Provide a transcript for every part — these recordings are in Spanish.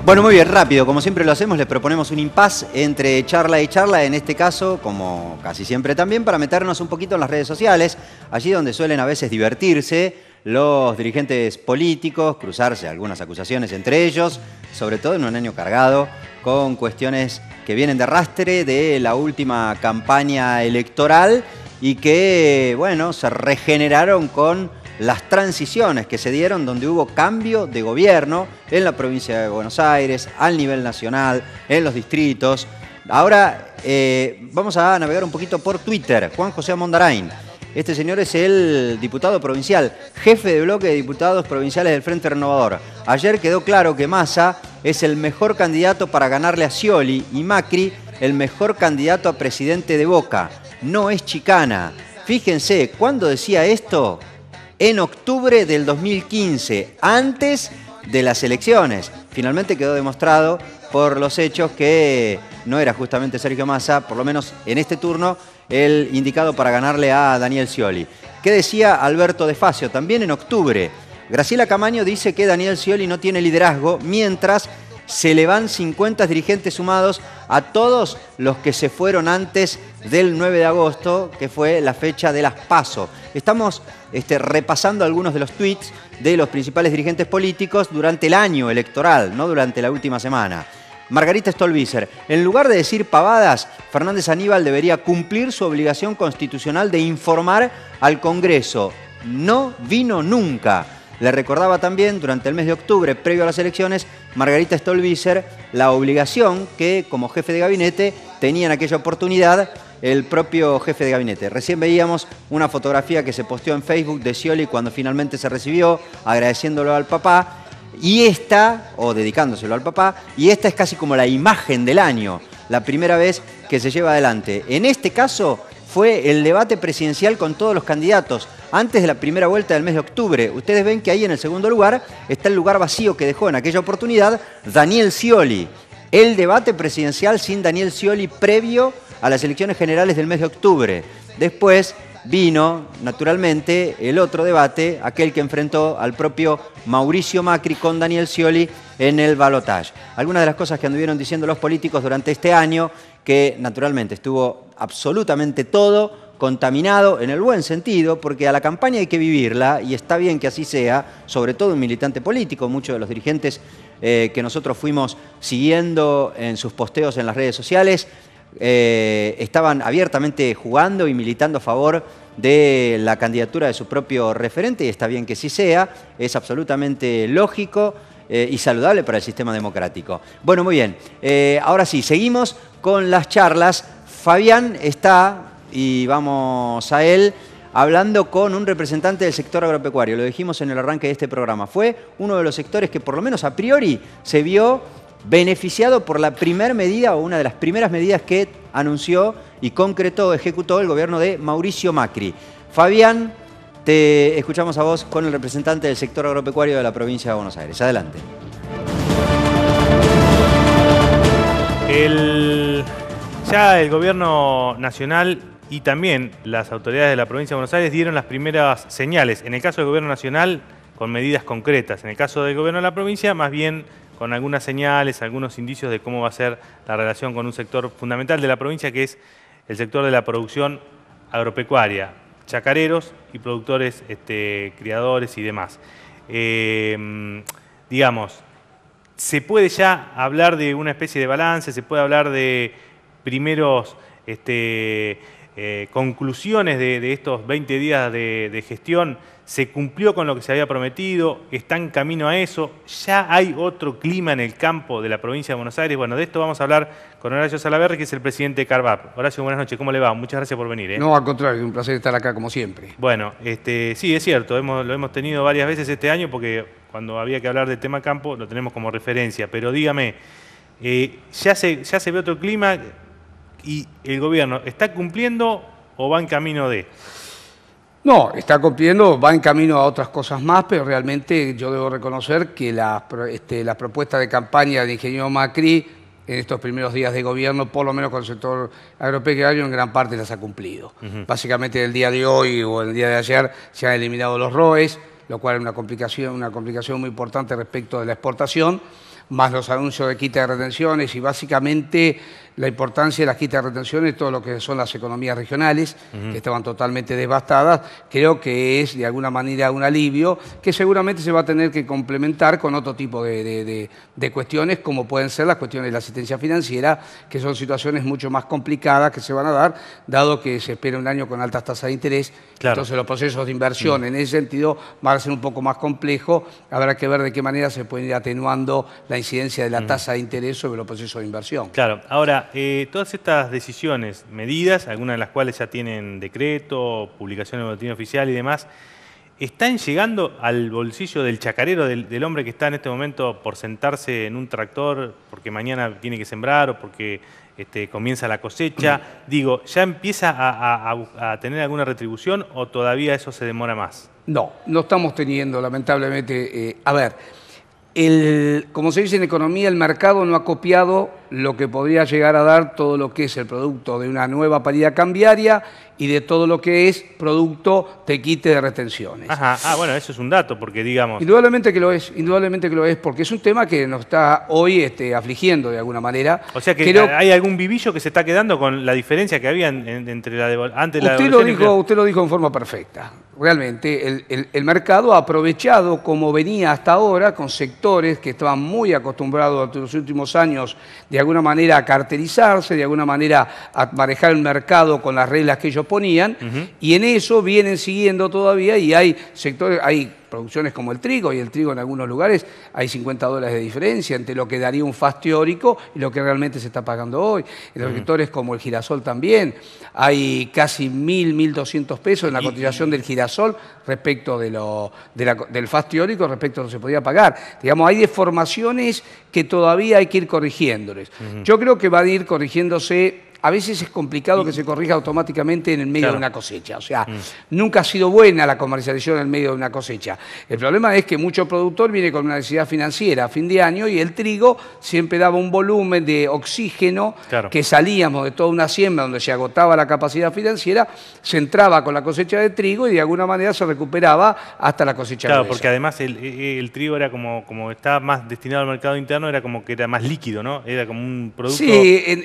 Bueno, muy bien, rápido. Como siempre lo hacemos, les proponemos un impasse entre charla y charla, en este caso, como casi siempre también, para meternos un poquito en las redes sociales, allí donde suelen a veces divertirse los dirigentes políticos, cruzarse algunas acusaciones entre ellos, sobre todo en un año cargado con cuestiones que vienen de arrastre de la última campaña electoral y que, bueno, se regeneraron con las transiciones que se dieron donde hubo cambio de gobierno en la provincia de Buenos Aires, al nivel nacional, en los distritos. Ahora vamos a navegar un poquito por Twitter. Juan José Amondarain. Este señor es el diputado provincial, jefe de bloque de diputados provinciales del Frente Renovador. Ayer quedó claro que Massa es el mejor candidato para ganarle a Scioli y Macri el mejor candidato a presidente de Boca. No es chicana. Fíjense, ¿cuándo decía esto? En octubre del 2015, antes de las elecciones. Finalmente quedó demostrado por los hechos que no era justamente Sergio Massa, por lo menos en este turno, el indicado para ganarle a Daniel Scioli. ¿Qué decía Alberto De Facio? También en octubre. Graciela Camaño dice que Daniel Scioli no tiene liderazgo, mientras se le van 50 dirigentes sumados a todos los que se fueron antes del 9 de agosto, que fue la fecha de las PASO. Estamos repasando algunos de los tweets de los principales dirigentes políticos durante el año electoral, no durante la última semana. Margarita Stolbizer, en lugar de decir pavadas, Fernández Aníbal debería cumplir su obligación constitucional de informar al Congreso. No vino nunca. Le recordaba también, durante el mes de octubre, previo a las elecciones, Margarita Stolbizer, la obligación que, como jefe de gabinete, tenía en aquella oportunidad el propio jefe de gabinete. Recién veíamos una fotografía que se posteó en Facebook de Scioli cuando finalmente se recibió, agradeciéndolo al papá, y esta, o dedicándoselo al papá, y esta es casi como la imagen del año, la primera vez que se lleva adelante. En este caso fue el debate presidencial con todos los candidatos, antes de la primera vuelta del mes de octubre. Ustedes ven que ahí en el segundo lugar está el lugar vacío que dejó en aquella oportunidad Daniel Scioli. El debate presidencial sin Daniel Scioli previo a las elecciones generales del mes de octubre. Después vino, naturalmente, el otro debate, aquel que enfrentó al propio Mauricio Macri con Daniel Scioli en el balotaje. Algunas de las cosas que anduvieron diciendo los políticos durante este año, que naturalmente estuvo absolutamente todo contaminado en el buen sentido, porque a la campaña hay que vivirla, y está bien que así sea, sobre todo un militante político. Muchos de los dirigentes que nosotros fuimos siguiendo en sus posteos en las redes sociales estaban abiertamente jugando y militando a favor de la candidatura de su propio referente, y está bien que sí sea, es absolutamente lógico y saludable para el sistema democrático. Bueno, muy bien, ahora sí, seguimos con las charlas. Fabián está, y vamos a él, hablando con un representante del sector agropecuario. Lo dijimos en el arranque de este programa. Fue uno de los sectores que por lo menos a priori se vio beneficiado por la primera medida, o una de las primeras medidas que anunció y concretó, ejecutó el gobierno de Mauricio Macri. Fabián, te escuchamos a vos con el representante del sector agropecuario de la provincia de Buenos Aires. Adelante. Ya el gobierno nacional y también las autoridades de la provincia de Buenos Aires dieron las primeras señales. En el caso del gobierno nacional, con medidas concretas. En el caso del gobierno de la provincia, más bien con algunas señales, algunos indicios de cómo va a ser la relación con un sector fundamental de la provincia, que es el sector de la producción agropecuaria, chacareros y productores, criadores y demás. Digamos, se puede ya hablar de una especie de balance, se puede hablar de primeros conclusiones de estos 20 días de gestión. Se cumplió con lo que se había prometido, está en camino a eso, ya hay otro clima en el campo de la provincia de Buenos Aires. Bueno, de esto vamos a hablar con Horacio Salaverry, que es el presidente de Carvap. Horacio, buenas noches, ¿cómo le va? Muchas gracias por venir. No, al contrario, es un placer estar acá como siempre. Bueno, sí, es cierto, lo hemos tenido varias veces este año, porque cuando había que hablar del tema campo lo tenemos como referencia. Pero dígame, ya se ve otro clima y el gobierno, ¿está cumpliendo o va en camino de...? No, está cumpliendo, va en camino a otras cosas más, pero realmente yo debo reconocer que la propuesta de campaña del ingeniero Macri en estos primeros días de gobierno, por lo menos con el sector agropecuario, en gran parte las ha cumplido. Básicamente el día de hoy o el día de ayer se han eliminado los ROEs, lo cual es una complicación muy importante respecto de la exportación. más los anuncios de quita de retenciones y básicamente la importancia de las quitas de retenciones, todo lo que son las economías regionales, que estaban totalmente devastadas, creo que es de alguna manera un alivio que seguramente se va a tener que complementar con otro tipo de cuestiones, como pueden ser las cuestiones de la asistencia financiera, que son situaciones mucho más complicadas que se van a dar, dado que se espera un año con altas tasas de interés. Claro. Entonces los procesos de inversión en ese sentido van a ser un poco más complejos. Habrá que ver de qué manera se puede ir atenuando la incidencia de la tasa de interés sobre los procesos de inversión. Claro. Ahora, todas estas decisiones, medidas, algunas de las cuales ya tienen decreto, publicación en el boletín oficial y demás, ¿están llegando al bolsillo del chacarero, del hombre que está en este momento por sentarse en un tractor porque mañana tiene que sembrar o porque comienza la cosecha? Digo, ¿ya empieza a tener alguna retribución o todavía eso se demora más? No, no estamos teniendo, lamentablemente. A ver, como se dice en economía, el mercado no ha copiado lo que podría llegar a dar todo lo que es el producto de una nueva paridad cambiaria y de todo lo que es producto de quite de retenciones. Ajá, bueno, eso es un dato, porque digamos... Indudablemente que lo es, porque es un tema que nos está hoy afligiendo de alguna manera. O sea que hay algún vivillo que se está quedando con la diferencia que había entre antes la devolución. Usted lo dijo en forma perfecta. Realmente el mercado ha aprovechado, como venía hasta ahora, con sectores que estaban muy acostumbrados durante los últimos años de alguna manera a cartelizarse, de alguna manera a manejar el mercado con las reglas que ellos ponían, y en eso vienen siguiendo todavía, y hay sectores, hay producciones como el trigo, y el trigo en algunos lugares hay $50 de diferencia entre lo que daría un FAS teórico y lo que realmente se está pagando hoy. En los sectores como el girasol también, hay casi 1.200 pesos en la cotización del girasol respecto del FAS teórico respecto a lo que se podía pagar. Digamos, hay deformaciones que todavía hay que ir corrigiéndoles. Yo creo que van a ir corrigiéndose. A veces es complicado que se corrija automáticamente en el medio de una cosecha. O sea, nunca ha sido buena la comercialización en el medio de una cosecha. El problema es que mucho productor viene con una necesidad financiera a fin de año y el trigo siempre daba un volumen de oxígeno que salíamos de toda una siembra donde se agotaba la capacidad financiera, se entraba con la cosecha de trigo y de alguna manera se recuperaba hasta la cosecha gruesa. Porque además el trigo era como estaba más destinado al mercado interno, era como que era más líquido, ¿no? Era como un producto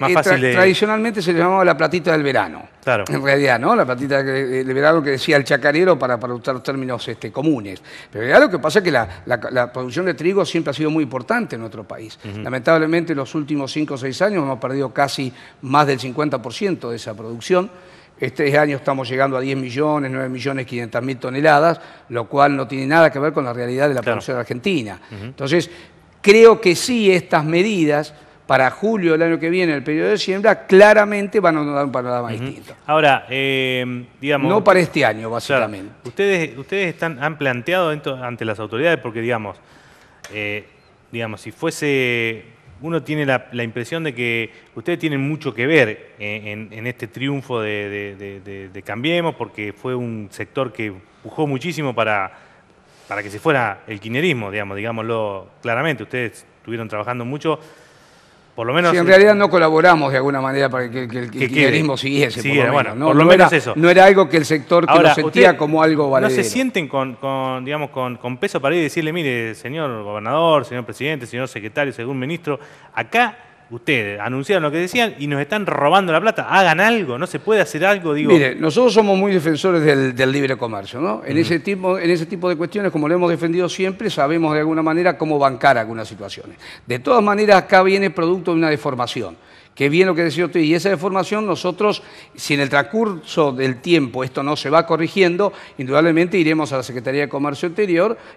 más fácil de... Tradicionalmente se le llamaba la platita del verano. Claro. En realidad, ¿no? La platita del verano que decía el chacarero para usar los términos comunes. Pero en realidad lo que pasa es que la producción de trigo siempre ha sido muy importante en nuestro país. Lamentablemente en los últimos 5 o 6 años hemos perdido casi más del 50% de esa producción. Este año estamos llegando a 10 millones, 9.500.000 toneladas, lo cual no tiene nada que ver con la realidad de la producción argentina. Entonces, creo que sí estas medidas para julio del año que viene, el periodo de siembra, claramente van a dar un panorama distinto. Ahora, digamos... No para este año, básicamente. Claro, ustedes han planteado ante las autoridades, porque digamos, si fuese... Uno tiene la impresión de que ustedes tienen mucho que ver en este triunfo de Cambiemos, porque fue un sector que empujó muchísimo para que se fuera el kirchnerismo, digámoslo claramente. Ustedes estuvieron trabajando mucho. Por lo menos, sí, en realidad no colaboramos de alguna manera para que el kirchnerismo siguiese, por lo menos. Bueno, por lo menos eso. No era algo que el sector que lo sentía como algo valedero. ¿No se sienten con peso para ir y decirle, mire, señor gobernador, señor presidente, señor secretario, señor ministro, acá ustedes anunciaron lo que decían y nos están robando la plata? Hagan algo, ¿no se puede hacer algo? Mire, nosotros somos muy defensores del libre comercio, ¿no? En ese tipo de cuestiones, como lo hemos defendido siempre, sabemos de alguna manera cómo bancar algunas situaciones. De todas maneras, acá viene producto de una deformación. Que bien lo que decía usted, y esa deformación nosotros, si en el transcurso del tiempo esto no se va corrigiendo, indudablemente iremos a la Secretaría de Comercio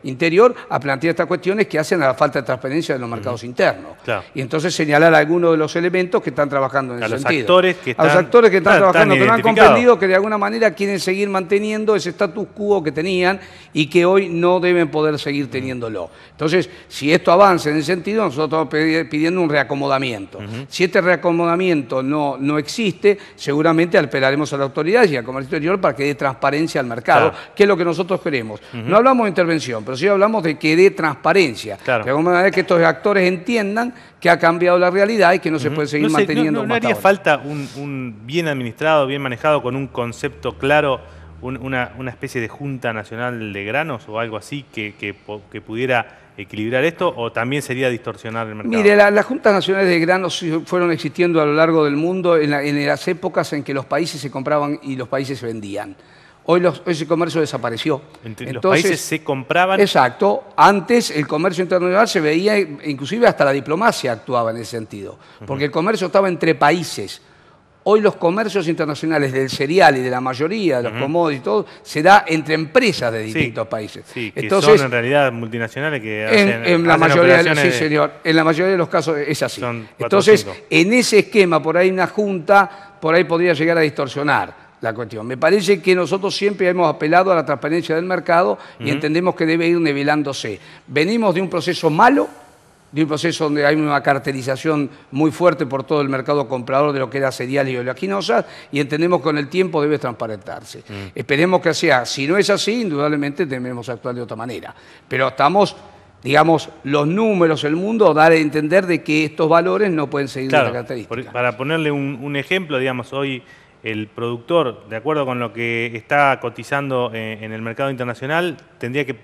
Interior a plantear estas cuestiones que hacen a la falta de transparencia de los mercados internos. Claro. Y entonces señalar algunos de los elementos que están trabajando en ese sentido. A los actores que están trabajando, que no han comprendido que de alguna manera quieren seguir manteniendo ese status quo que tenían y que hoy no deben poder seguir teniéndolo. Entonces, si esto avanza en ese sentido, nosotros estamos pidiendo un reacomodamiento. Si este reacomodamiento no existe, seguramente apelaremos a la autoridad y al comercio exterior para que dé transparencia al mercado, que es lo que nosotros queremos. No hablamos de intervención, pero sí hablamos de que dé transparencia. De alguna manera que estos actores entiendan que ha cambiado la realidad y que no se puede seguir manteniendo. ¿No haría falta un bien administrado, bien manejado, con un concepto claro, una especie de Junta Nacional de Granos o algo así que pudiera equilibrar esto, o también sería distorsionar el mercado? Mire, las Juntas Nacionales de Granos fueron existiendo a lo largo del mundo en las épocas en que los países se compraban y los países se vendían. Hoy ese comercio desapareció. Entonces, los países se compraban. Exacto. Antes el comercio internacional se veía, inclusive hasta la diplomacia actuaba en ese sentido, porque el comercio estaba entre países. Hoy los comercios internacionales del cereal y de la mayoría de los commodities y todo se da entre empresas de distintos países. Sí, que entonces, son en realidad multinacionales que hacen la mayoría, sí, señor. En la mayoría de los casos es así. Entonces, en ese esquema, por ahí una junta, por ahí podría llegar a distorsionar la cuestión. Me parece que nosotros siempre hemos apelado a la transparencia del mercado y entendemos que debe ir nivelándose. Venimos de un proceso malo, de un proceso donde hay una cartelización muy fuerte por todo el mercado comprador de lo que era cereal y oleaginosas, y entendemos que con el tiempo debe transparentarse. Esperemos que sea. Si no es así, indudablemente debemos actuar de otra manera. Pero estamos, digamos, los números, el mundo, dar a entender de que estos valores no pueden seguir esta característica. Para ponerle un ejemplo, digamos, hoy el productor, de acuerdo con lo que está cotizando en el mercado internacional, tendría que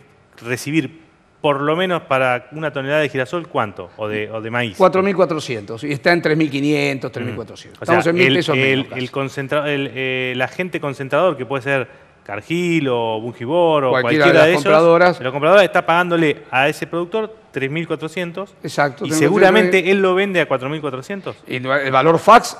recibir por lo menos para una tonelada de girasol, ¿cuánto? ¿O de maíz? 4.400. Y está en 3.500, 3.400. Estamos en 1.000 pesos menos. El agente concentrador, que puede ser Cargill o Bungibor o cualquiera de ellos, compradoras, la compradora está pagándole a ese productor 3.400. Exacto. Y seguramente él lo vende a 4.400. Y el valor fax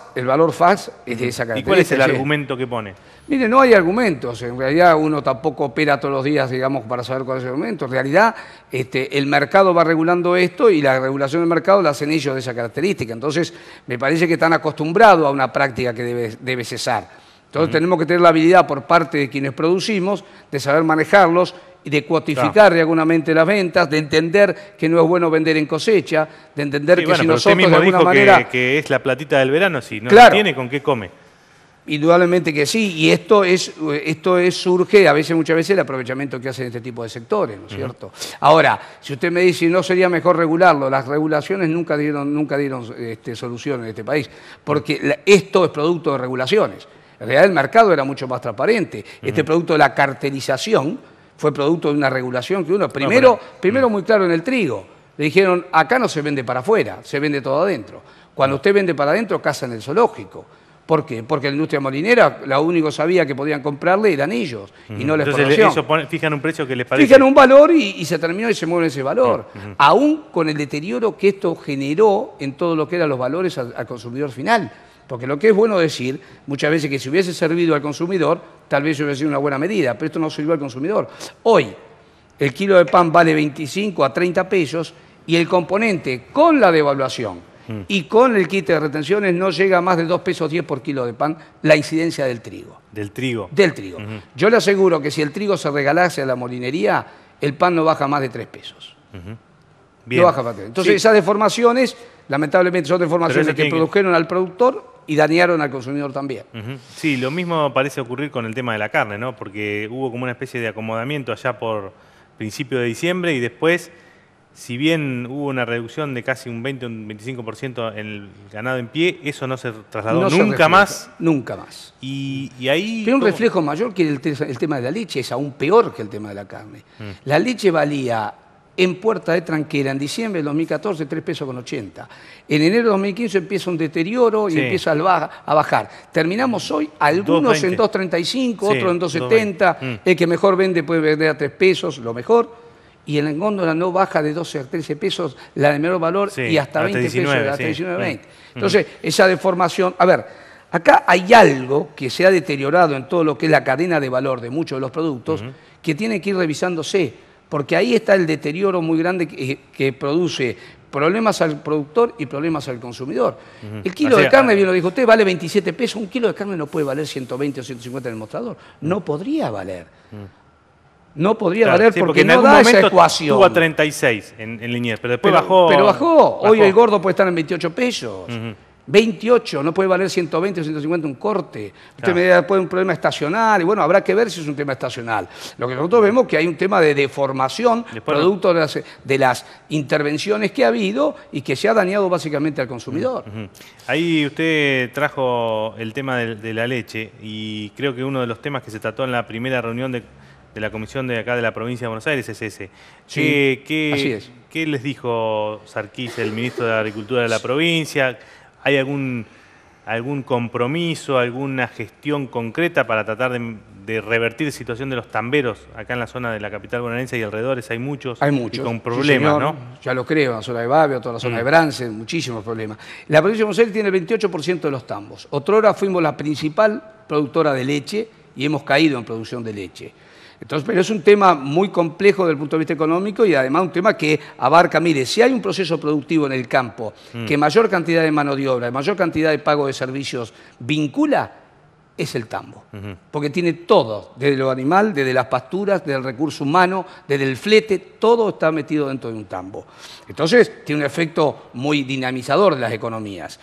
es de esa característica. ¿Y cuál es el argumento que pone? Mire, no hay argumentos. En realidad uno tampoco opera todos los días, digamos, para saber cuál es el argumento. En realidad el mercado va regulando esto y la regulación del mercado la hacen ellos de esa característica. Entonces, me parece que están acostumbrados a una práctica que debe cesar. Entonces, tenemos que tener la habilidad por parte de quienes producimos de saber manejarlos y de cuantificar diagonalmente las ventas, de entender que no es bueno vender en cosecha, de entender que si nosotros de alguna manera... que es la platita del verano, si no tiene, ¿con qué come? Indudablemente que sí, y esto surge, muchas veces, el aprovechamiento que hacen este tipo de sectores, ¿no es cierto? Ahora, si usted me dice, ¿no sería mejor regularlo? Las regulaciones nunca dieron solución en este país, porque esto es producto de regulaciones. En realidad el mercado era mucho más transparente. Este producto de la cartelización fue producto de una regulación que primero muy claro en el trigo. Le dijeron, acá no se vende para afuera, se vende todo adentro. Cuando usted vende para adentro, caza en el zoológico. ¿Por qué? Porque la industria molinera, lo único sabía que podían comprarle eran ellos, y no la explotación. Entonces fijan un precio que les parece. Fijan un valor y se terminó y se mueve ese valor. Aún con el deterioro que esto generó en todo lo que eran los valores al consumidor final. Porque lo que es bueno decir, muchas veces, que si hubiese servido al consumidor, tal vez hubiese sido una buena medida, pero esto no sirvió al consumidor. Hoy, el kilo de pan vale 25 a 30 pesos y el componente con la devaluación y con el kit de retenciones no llega a más de 2 pesos 10 por kilo de pan la incidencia del trigo. ¿Del trigo? Del trigo. Yo le aseguro que si el trigo se regalase a la molinería, el pan no baja más de 3 pesos. Bien. No baja más de 3. Entonces esas deformaciones, lamentablemente, son deformaciones que produjeron al productor y dañaron al consumidor también. Sí, lo mismo parece ocurrir con el tema de la carne, ¿no? Porque hubo como una especie de acomodamiento allá por principio de diciembre y después, si bien hubo una reducción de casi un 20 o un 25% en el ganado en pie, eso no se trasladó nunca más. Nunca más. Y ahí... Tiene un reflejo mayor que el tema de la leche, es aún peor que el tema de la carne. La leche valía en Puerta de Tranquera, en diciembre de 2014, 3 pesos con 80. En enero de 2015 empieza un deterioro y empieza a bajar. Terminamos hoy, algunos en 2.35, otros en 2.70. El que mejor vende puede vender a 3 pesos, lo mejor. Y en la góndola no baja de 12 a 13 pesos la de menor valor y hasta 20 pesos, hasta 19, 20. Entonces, esa deformación... A ver, acá hay algo que se ha deteriorado en todo lo que es la cadena de valor de muchos de los productos que tiene que ir revisándose. Porque ahí está el deterioro muy grande que produce problemas al productor y problemas al consumidor. El kilo de carne, bien lo dijo usted, vale 27 pesos. Un kilo de carne no puede valer 120 o 150 en el mostrador. No podría valer. No podría valer porque no da esa ecuación. Estuvo a 36 en Liniers, pero después bajó. Pero bajó. Hoy el gordo puede estar en 28 pesos. 28, no puede valer 120 o 150 un corte. Usted Claro. me dirá, después un problema estacional, y bueno, habrá que ver si es un tema estacional. Lo que nosotros vemos es que hay un tema de deformación Después producto de las intervenciones que ha habido y que se ha dañado básicamente al consumidor. Ujú. Ahí usted trajo el tema de la leche y creo que uno de los temas que se trató en la primera reunión de la comisión de acá de la provincia de Buenos Aires es ese. Sí, ¿Qué, así es. ¿Qué les dijo Sarkis, el ministro de Agricultura de la provincia? ¿Hay algún compromiso, alguna gestión concreta para tratar de revertir la situación de los tamberos acá en la zona de la capital bonaerense y alrededores? Hay muchos, Hay muchos. y con Sí, problemas, señor. ¿no? Ya lo creo, en la zona de Babio, toda la zona de Brance, muchísimos problemas. La provincia de Buenos Aires tiene el 28% de los tambos. Otrora fuimos la principal productora de leche y hemos caído en producción de leche. Entonces, pero es un tema muy complejo desde el punto de vista económico y además un tema que abarca, mire, si hay un proceso productivo en el campo que mayor cantidad de mano de obra, mayor cantidad de pago de servicios vincula, es el tambo. Porque tiene todo, desde lo animal, desde las pasturas, desde el recurso humano, desde el flete, todo está metido dentro de un tambo. Entonces, tiene un efecto muy dinamizador de las economías.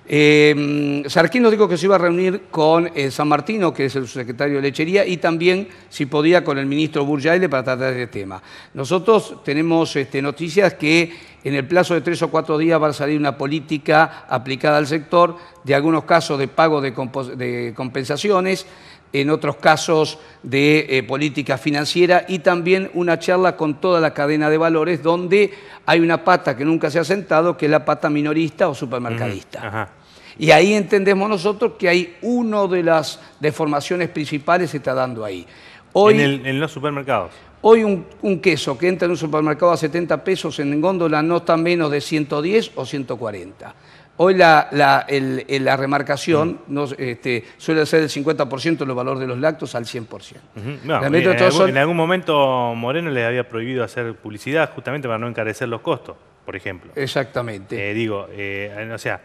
Sarkis nos dijo que se iba a reunir con San Martino, que es el subsecretario de Lechería, y también, si podía, con el ministro Burjaile para tratar este tema. Nosotros tenemos noticias que en el plazo de 3 o 4 días va a salir una política aplicada al sector, de algunos casos de pago de compensaciones, en otros casos de política financiera y también una charla con toda la cadena de valores donde hay una pata que nunca se ha sentado, que es la pata minorista o supermercadista. Ajá. Y ahí entendemos nosotros que hay una de las deformaciones principales se está dando ahí. Hoy, En los supermercados. hoy un queso que entra en un supermercado a 70 pesos en góndola no está menos de 110 o 140. Hoy la remarcación suele ser del 50% del valor de los lácteos al 100%. No, en algún momento Moreno les había prohibido hacer publicidad justamente para no encarecer los costos, por ejemplo. Exactamente. O sea,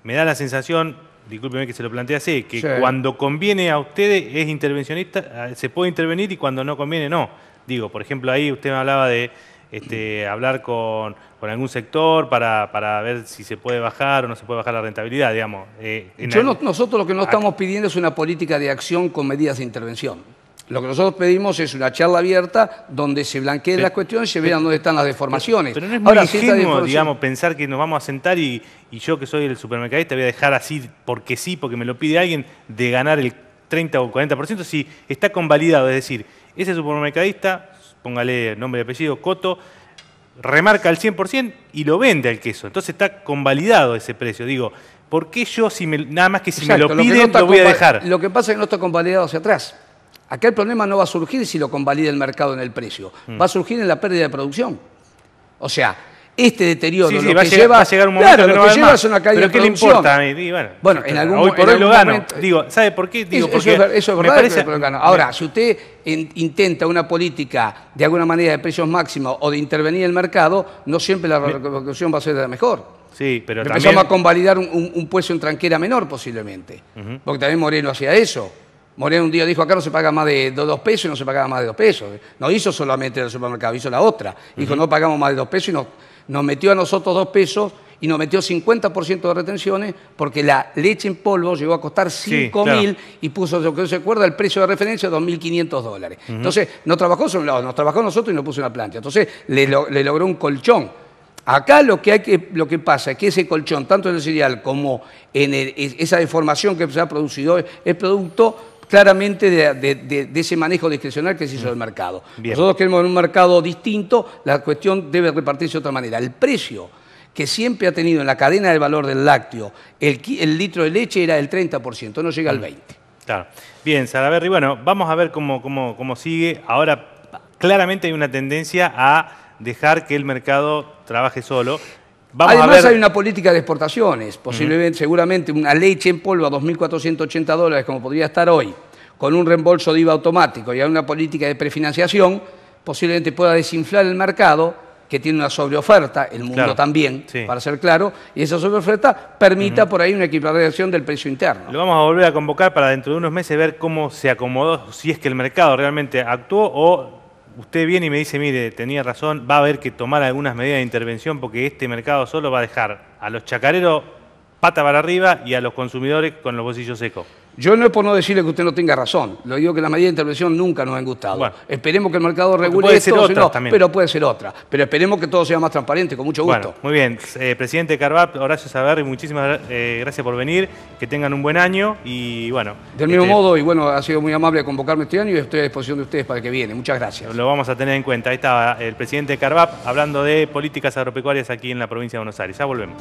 me da la sensación, discúlpeme que se lo plantee así, que Sí. cuando conviene a ustedes es intervencionista, se puede intervenir y cuando no conviene no. Digo, por ejemplo, ahí usted me hablaba de hablar con algún sector para ver si se puede bajar o no se puede bajar la rentabilidad, digamos. Nosotros lo que no estamos pidiendo es una política de acción con medidas de intervención. Lo que nosotros pedimos es una charla abierta donde se blanqueen las cuestiones y se vean dónde están las deformaciones. Pero no es muy ingenuo, digamos, pensar que nos vamos a sentar y yo que soy el supermercadista voy a dejar así porque sí, porque me lo pide alguien, de ganar el 30 o 40% si está convalidado. Es decir, ese supermercadista, póngale nombre y apellido, Coto, remarca al 100% y lo vende al queso. Entonces está convalidado ese precio. Digo, ¿por qué yo, nada más que si Exacto, me lo piden, lo voy a dejar? Lo que pasa es que no está convalidado hacia atrás. Acá el problema no va a surgir si lo convalida el mercado en el precio. Va a surgir en la pérdida de producción. O sea, este deterioro Sí, lo va que a llegar un momento claro, que no lo va a que haber lleva más. es una caída ¿Pero de qué le producción. importa a mí? Bueno, en algún hoy por hoy lo gano. momento. Digo, ¿sabe por qué? Digo, Eso es verdad, que lo gana. Ahora, si usted intenta una política de alguna manera de precios máximos o de intervenir en el mercado, no siempre la repercusión va a ser de la mejor. Sí, pero Empezamos también... a convalidar un puesto en tranquera menor posiblemente. Porque también Moreno hacía eso. Moreno un día dijo, acá no se paga más de 2 pesos y no se pagaba más de 2 pesos. No hizo solamente el supermercado, hizo la otra. Dijo, no pagamos más de 2 pesos y nos metió a nosotros 2 pesos y nos metió 50% de retenciones porque la leche en polvo llegó a costar 5.000 y puso, lo que se acuerda, el precio de referencia de $2.500. Entonces, no trabajó sobre un lado, nos trabajó nosotros y nos puso una plancha. Entonces, le logró un colchón. Acá lo que pasa es que ese colchón, tanto en el cereal como en esa deformación que se ha producido, es producto claramente de ese manejo discrecional que se hizo del mercado. Bien. Nosotros queremos en un mercado distinto, la cuestión debe repartirse de otra manera. El precio que siempre ha tenido en la cadena de valor del lácteo el litro de leche era del 30%, no llega al 20%. Claro. Bien, Salaverry, bueno, vamos a ver cómo sigue. Ahora, claramente hay una tendencia a dejar que el mercado trabaje solo. Además hay una política de exportaciones, posiblemente, seguramente una leche en polvo a $2.480, como podría estar hoy, con un reembolso de IVA automático y hay una política de prefinanciación, posiblemente pueda desinflar el mercado, que tiene una sobreoferta, el mundo también, para ser claro, y esa sobreoferta permita por ahí una equiparación del precio interno. Lo vamos a volver a convocar para dentro de unos meses ver cómo se acomodó, si es que el mercado realmente actuó o... Usted viene y me dice, mire, tenía razón, va a haber que tomar algunas medidas de intervención porque este mercado solo va a dejar a los chacareros pata para arriba y a los consumidores con los bolsillos secos. Yo no es por no decirle que usted no tenga razón. Lo digo que las medidas de intervención nunca nos han gustado. Bueno. Esperemos que el mercado regule puede esto, ser otras no, también. pero puede ser otra. Pero esperemos que todo sea más transparente, con mucho gusto. Bueno, muy bien. Presidente Carvap, Horacio Saberri, muchísimas gracias por venir. Que tengan un buen año y bueno. Del mismo modo, y bueno, ha sido muy amable convocarme este año y estoy a disposición de ustedes para el que viene. Muchas gracias. Lo vamos a tener en cuenta. Ahí estaba el presidente Carvap hablando de políticas agropecuarias aquí en la provincia de Buenos Aires. Ya volvemos.